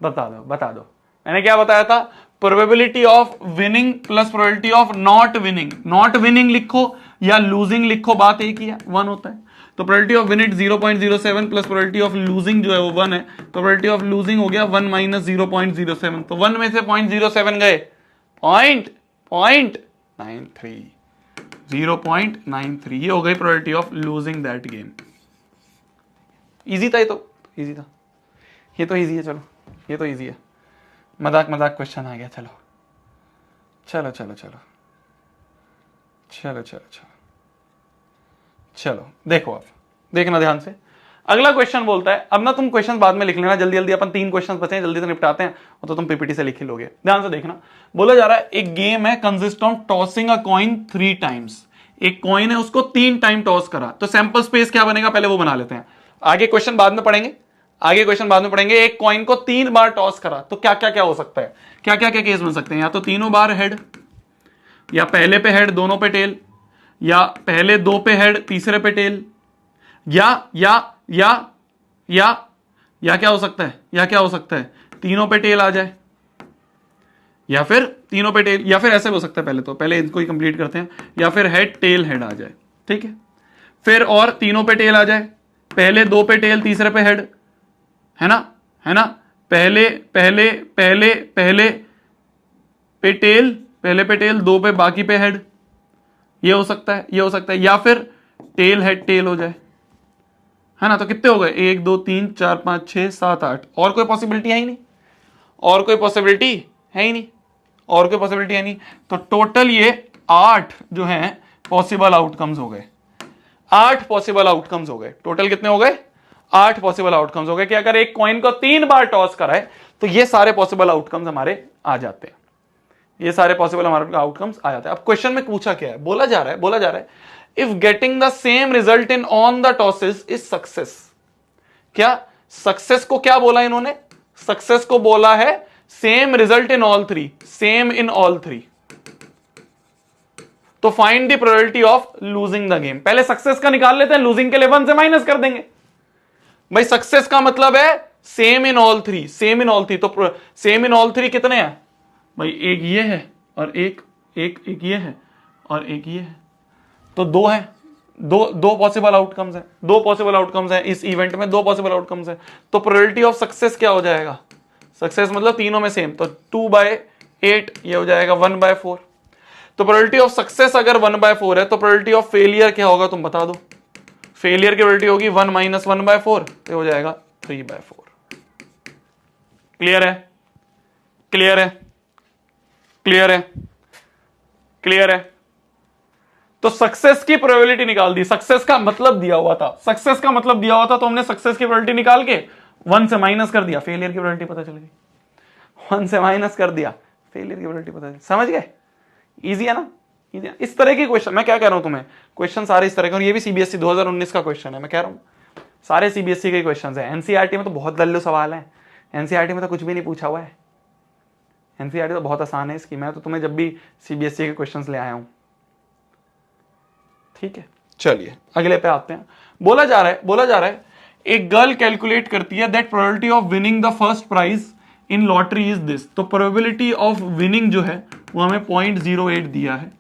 बता दो, बता दो। मैंने क्या बताया था? Probability of winning plus probability of not winning. Not winning लिखो या लूजिंग लिखो, बात एक ही है, 1 होता है। तो probability of winning 0.07 plus probability of losing जो है वो 1 है। तो प्रोबेबिलिटी ऑफ लूजिंग हो गया 1 माइनस 0.07। तो 1 में से 0.07 गए, 0.93, 0.93। ये हो गई probability of losing that game. Easy था ये तो, इजी था ये तो, इजी है। चलो ये तो इजी है, मजाक मजाक क्वेश्चन आ गया। चलो चलो चलो चलो चलो चलो चलो चलो देखो, आप देखना ध्यान से। अगला क्वेश्चन बोलता है, अब ना तुम क्वेश्चन बाद में लिख लेना जल्दी जल्दी, अपन 3 क्वेश्चन बचे हैं, जल्दी से निपटाते हैं, तो तुम पीपीटी से लिख ही लोगे। ध्यान से देखना, बोला जा रहा है एक गेम है consist of tossing a coin 3 times. एक कॉइन है, उसको 3 टाइम टॉस करा, तो सैंपल स्पेस क्या बनेगा पहले वो बना लेते हैं, आगे क्वेश्चन बाद में पढ़ेंगे, आगे क्वेश्चन बाद में पढ़ेंगे। एक कॉइन को 3 बार टॉस करा तो क्या क्या क्या हो सकता है, क्या क्या क्या केस बन सकते हैं? या तो तीनों बार हेड, या पहले पे हेड दोनों पे टेल, या पहले 2 पे हेड तीसरे पे टेल, या क्या हो सकता है, या क्या हो सकता है तीनों पे टेल आ जाए, या फिर तीनों पे टेल, या फिर ऐसे हो सकता है, पहले इनको ही कंप्लीट करते हैं, या फिर हेड टेल हेड आ जाए, ठीक है। फिर और तीनों पे टेल आ जाए, पहले 2 पे टेल तीसरे पे हेड, है ना, है ना, पहले पहले पहले पहले पे टेल, पहले पे टेल 2 पे बाकी पे हेड, ये हो सकता है, ये हो सकता है। या फिर टेल हेड टेल हो जाए, है ना। तो कितने हो गए? 1 2 3 4 5 6 7 8। और कोई पॉसिबिलिटी है ही नहीं, और कोई पॉसिबिलिटी है ही नहीं, और कोई पॉसिबिलिटी है नहीं। तो टोटल ये 8 जो है पॉसिबल आउटकम्स हो गए, 8 पॉसिबल आउटकम्स हो गए। टोटल कितने हो गए? 8 पॉसिबल आउटकम्स हो गए कि अगर एक कॉइन को 3 बार टॉस कराए तो ये सारे पॉसिबल आउटकम्स हमारे आ जाते हैं, ये सारे पॉसिबल हमारे आउटकम्स आ जाते हैं। अब क्वेश्चन में पूछा क्या है, बोला जा रहा है if getting the same result in on the tosses is success. क्या सक्सेस को क्या बोला इन्होंने? सक्सेस को बोला है same result in all 3, same in all 3। तो find the probability of losing the game. पहले सक्सेस का निकाल लेते हैं, लूजिंग के लिए 1 से माइनस कर देंगे। भाई सक्सेस का मतलब है same in all 3, same in all 3। तो सेम इन ऑल 3 कितने हैं भाई? एक ये है और एक ये है और एक ये है, तो 2 है, दो पॉसिबल आउटकम्स है, 2 पॉसिबल आउटकम्स है इस इवेंट में, 2 पॉसिबल आउटकम्स है। तो प्रोबेबिलिटी ऑफ सक्सेस क्या हो जाएगा? सक्सेस मतलब तीनों में सेम, तो 2/8 ये हो जाएगा 1/4। तो प्रोबेबिलिटी ऑफ सक्सेस अगर 1/4 है तो प्रोबेबिलिटी ऑफ फेलियर क्या होगा तुम बता दो? फेलियर की प्रोबेबिलिटी होगी 1 माइनस 1/4, तो हो जाएगा 3/4। क्लियर है? क्लियर है? क्लियर है? क्लियर है? तो सक्सेस की प्रोबेबिलिटी निकाल दी, सक्सेस का मतलब दिया हुआ था, सक्सेस का मतलब दिया हुआ था, तो हमने सक्सेस की प्रोबेबिलिटी निकाल के 1 से माइनस कर दिया, फेलियर की प्रोबेबिलिटी पता चल गई। 1 से माइनस कर दिया, फेलियर की प्रोबेबिलिटी पता चल। समझ गए? इजी है ना? इजी है। इस तरह के क्वेश्चन मैं क्या कह रहा हूं तुम्हें, क्वेश्चन सारे इस तरह के, और ये भी सीबीएसई 2019 का क्वेश्चन है, मैं कह रहा हूं सारे सीबीएसई के क्वेश्चन है। एनसीईआरटी में तो बहुत लल्लू सवाल है, एनसीईआरटी में तो कुछ भी नहीं पूछा हुआ है, एनसीईआरटी तो बहुत आसान है इसकी। मैं तो तुम्हें जब भी सीबीएसई के क्वेश्चंस ले आया हूं, ठीक है। चलिए अगले पे आते हैं। बोला जा रहा है एक गर्ल कैलकुलेट करती है that probability of winning the first prize in lottery is this. तो प्रोबेबिलिटी ऑफ विनिंग जो है वो हमें 0.08 दिया है।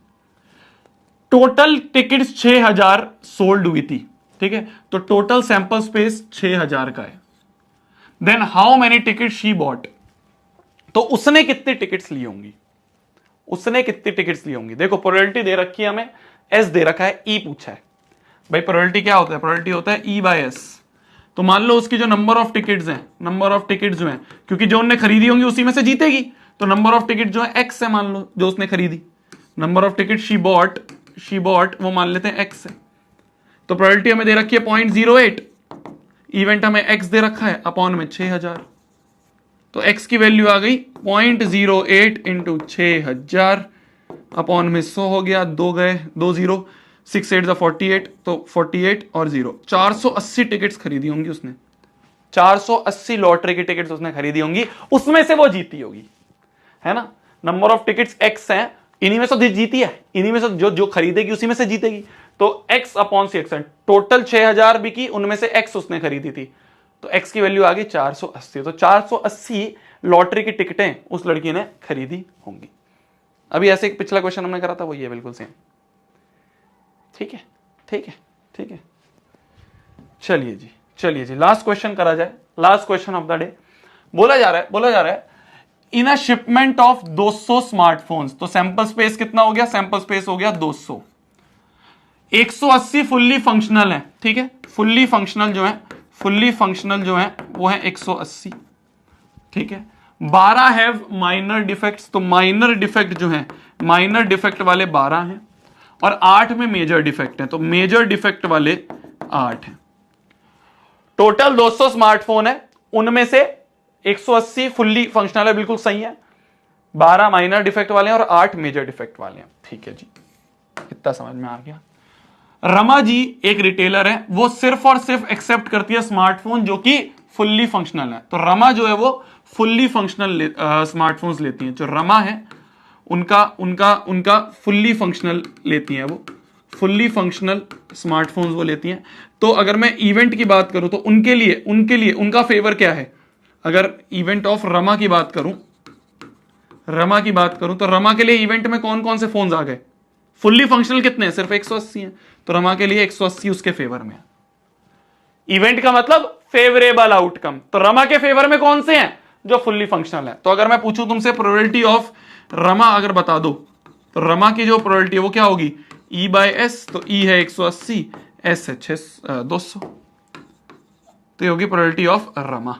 टोटल टिकट्स 6000 सोल्ड हुई थी, ठीक है। तो टोटल सैंपल स्पेस 6000 का है। Then how many ticket she bought, तो उसने कितनी टिकट्स ली होंगी, उसने कितनी टिकट्स ली होंगी। देखो प्रोबेबिलिटी दे रखी है हमें, एस दे रखा है, ई पूछा है। भाई प्रोबेबिलिटी क्या होता है? प्रोबेबिलिटी होता है E/S। तो मान लो उसकी जो नंबर ऑफ टिकट्स हैं, नंबर ऑफ टिकट्स जो हैं, क्योंकि जो उन्होंने खरीदी होंगी उसी में से जीतेगी, तो नंबर ऑफ टिकट जो है X है, मान लो जो उसने खरीदी, number of ticket she bot वो मान लेते हैं X है। तो प्रोबेबिलिटी हमें दे रखी है 0.08, इवेंट हमें X दे रखा है, अपॉन में 6000, तो X की वैल्यू आ गई 0.08 इंटू 6000 अपॉन में 100 हो गया, 2 गए 2 0, 6 8 48, तो 48 और 0, 480 टिकट्स खरीदी होंगी उसने, 480 लॉटरी की टिकट्स उसने खरीदी होंगी, उसमें से वो जीती होगी। है ना, नंबर ऑफ टिकट्स x हैं, इन्हीं में से जीती है, इन्हीं में से जो खरीदेगी उसी में से जीतेगी, तो x अपॉन सी एक्स, टोटल 6000 बिकी, उनमें से x उसने खरीदी थी, तो x की वैल्यू आ गई 480, तो 480 लॉटरी की टिकटें उस लड़की ने खरीदी होंगी। अभी ऐसे एक पिछला क्वेश्चन हमने करा था, वो ये बिल्कुल सेम। ठीक है, ठीक है, ठीक है। चलिए जी, लास्ट क्वेश्चन करा जाए, last question of the day. बोला जा रहा है इन अ शिपमेंट ऑफ 200 स्मार्टफोन्स, तो सैंपल स्पेस कितना हो गया, सैंपल स्पेस हो गया 200, 180 फुल्ली फंक्शनल है, ठीक है, फुल्ली फंक्शनल जो है वो है 180, ठीक है, 12 हैव माइनर डिफेक्ट्स, तो माइनर डिफेक्ट जो है, माइनर डिफेक्ट वाले 12 हैं, और 8 में मेजर डिफेक्ट है, तो मेजर डिफेक्ट वाले 8 हैं। टोटल 200 स्मार्टफोन है, उनमें से 180 फुल्ली फंक्शनल है, बिल्कुल सही है, 12 माइनर डिफेक्ट वाले हैं और 8 मेजर डिफेक्ट वाले हैं। ठीक है जी, इतना समझ में आ गया। रमा जी एक रिटेलर है, वो सिर्फ और सिर्फ एक्सेप्ट करती है स्मार्टफोन जो कि फुल्ली फंक्शनल है, तो रमा जो है वो फुल्ली फंक्शनल स्मार्टफोन्स लेती हैं, जो रमा है उनका फुल्ली फंक्शनल लेती हैं, वो फुल्ली फंक्शनल स्मार्टफोन्स वो लेती हैं। तो अगर मैं इवेंट की बात करूं तो उनके लिए उनका फेवर क्या है, अगर इवेंट ऑफ रमा की बात करूं तो रमा के लिए इवेंट में कौन कौन से फोन्स आ गए, फुल्ली फंक्शनल कितने हैं, सिर्फ 180 हैं, तो रमा के लिए 180 उसके फेवर में है। इवेंट का मतलब फेवरेबल आउटकम, तो रमा के फेवर में कौन से हैं, जो फुल्ली फंक्शनल है। तो अगर मैं पूछूं तुमसे प्रोबेबिलिटी ऑफ रमा अगर बता दो, तो रमा की जो प्रोबेबिलिटी है वो क्या होगी, E बाय एस, तो E है 180, S है 200, तो ये होगी प्रोबेबिलिटी ऑफ रमा,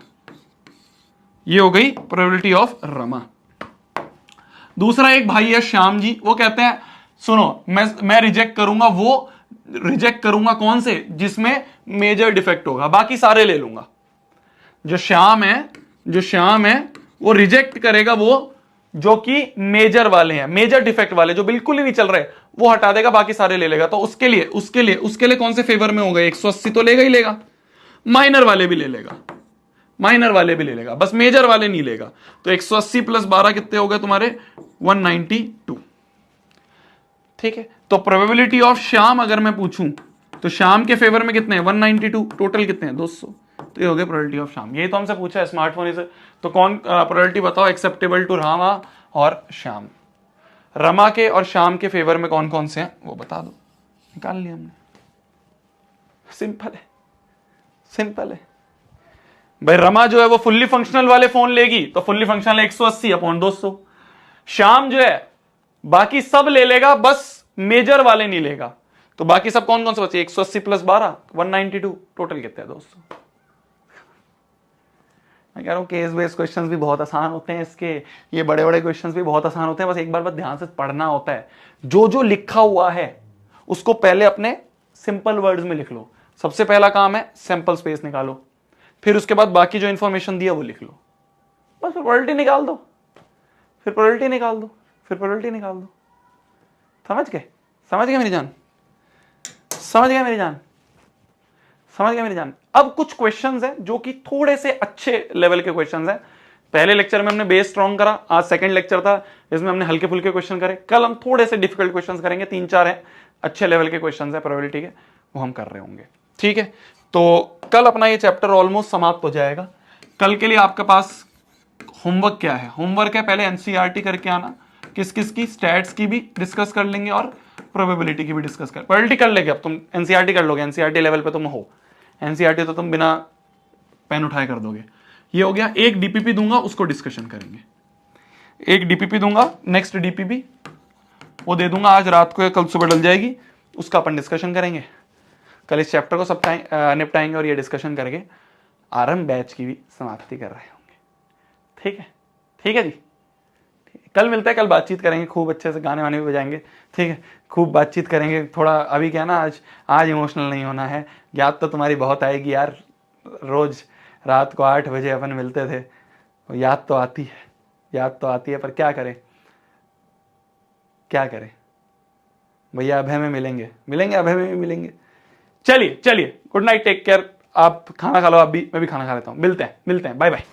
ये हो गई प्रोबेबिलिटी ऑफ रमा। दूसरा एक भाई है श्याम जी, वो कहते हैं सुनो मैं रिजेक्ट करूंगा कौन से, जिसमें मेजर डिफेक्ट होगा, बाकी सारे ले लूंगा। जो श्याम है वो रिजेक्ट करेगा वो जो कि मेजर वाले हैं, मेजर डिफेक्ट वाले जो बिल्कुल ही नहीं चल रहे वो हटा देगा, बाकी सारे ले लेगा। तो उसके लिए कौन से फेवर में होगा, 180 तो लेगा ही लेगा, माइनर वाले भी ले लेगा, बस मेजर वाले नहीं लेगा। तो 180 प्लस 12 कितने हो गए तुम्हारे, 192। ठीक है, तो प्रोबेबिलिटी ऑफ श्याम अगर मैं पूछूं तो श्याम के फेवर में कितने हैं, 192, टोटल कितने हैं 200, तो ये हो गया प्रोबेबिलिटी ऑफ श्याम। यही तो हमसे पूछा है स्मार्टफोन से, तो कौन प्रोबेबिलिटी बताओ एक्सेप्टेबल टू रमा और श्याम, रमा के और श्याम के फेवर में कौन कौन से हैं वो बता दो, निकाल लिया हमने। सिंपल है भाई, रमा जो है वो फुल्ली फंक्शनल वाले फोन लेगी, तो फुल्ली फंक्शनल 180 अपॉन 200, श्याम जो है बाकी सब ले लेगा, बस मेजर वाले नहीं लेगा, तो बाकी सब कौन कौन से बचे, 180 प्लस 12 192, टोटल कितने हैं 200। मैं कह रहा हूं केस बेस्ड क्वेश्चंस भी बहुत आसान होते हैं इसके, ये बड़े बड़े क्वेश्चंस भी बहुत आसान होते हैं, बस एक बार ध्यान से पढ़ना होता है, जो लिखा हुआ है उसको पहले अपने सिंपल वर्ड्स में लिख लो। सबसे पहला काम है सैंपल स्पेस निकालो, फिर उसके बाद बाकी जो इंफॉर्मेशन दिया वो लिख लो, बस फिर प्रोबेबिलिटी निकाल दो, फिर प्रोबेबिलिटी निकाल दो। समझ गए मेरी जान, समझ गया मेरी जान। अब कुछ क्वेश्चंस हैं जो कि थोड़े से अच्छे लेवल के क्वेश्चंस हैं। पहले लेक्चर में हमने बेस स्ट्रॉन्ग करा, आज सेकंड लेक्चर था, इसमें हमने हल्के फुल्के क्वेश्चन करे, कल हम थोड़े से डिफिकल्ट क्वेश्चंस करेंगे, 3-4 हैं अच्छे लेवल के क्वेश्चंस हैं प्रोबेबिलिटी के, वो हम कर रहे होंगे। ठीक है, तो कल अपना ये चैप्टर ऑलमोस्ट समाप्त हो जाएगा। कल के लिए आपके पास होमवर्क क्या है, होमवर्क है पहले एनसीईआरटी करके आना, किस किस की, स्टैट्स की भी डिस्कस कर लेंगे और प्रोबेबिलिटी की भी डिस्कस कर, प्रोबेबिलिटी कर लेंगे। अब तुम एनसीईआरटी कर लोगे, एनसीईआरटी लेवल पे तुम हो, एनसीईआरटी तो तुम बिना पेन उठाए कर दोगे। ये हो गया, एक डीपीपी दूंगा उसको डिस्कशन करेंगे, एक डीपीपी दूंगा, नेक्स्ट डीपीपी वो दे दूंगा आज रात को या कल सुबह डल जाएगी, उसका अपन डिस्कशन करेंगे। कल इस चैप्टर को सब निपटाएंगे और ये डिस्कशन करके आरंभ बैच की भी समाप्ति कर रहे होंगे। ठीक है जी, कल मिलते हैं, कल बातचीत करेंगे, खूब अच्छे से गाने वाने भी बजाएंगे। ठीक है, खूब बातचीत करेंगे। थोड़ा अभी क्या ना, आज इमोशनल नहीं होना है, याद तो तुम्हारी बहुत आएगी यार, रोज रात को 8 बजे अपन मिलते थे, याद तो आती है, पर क्या करें भैया, अभय में मिलेंगे, अभय में भी मिलेंगे। चलिए, गुड नाइट, टेक केयर। आप खाना खा लो, आप भी, मैं भी खाना खा लेता हूँ। मिलते हैं, बाय बाय।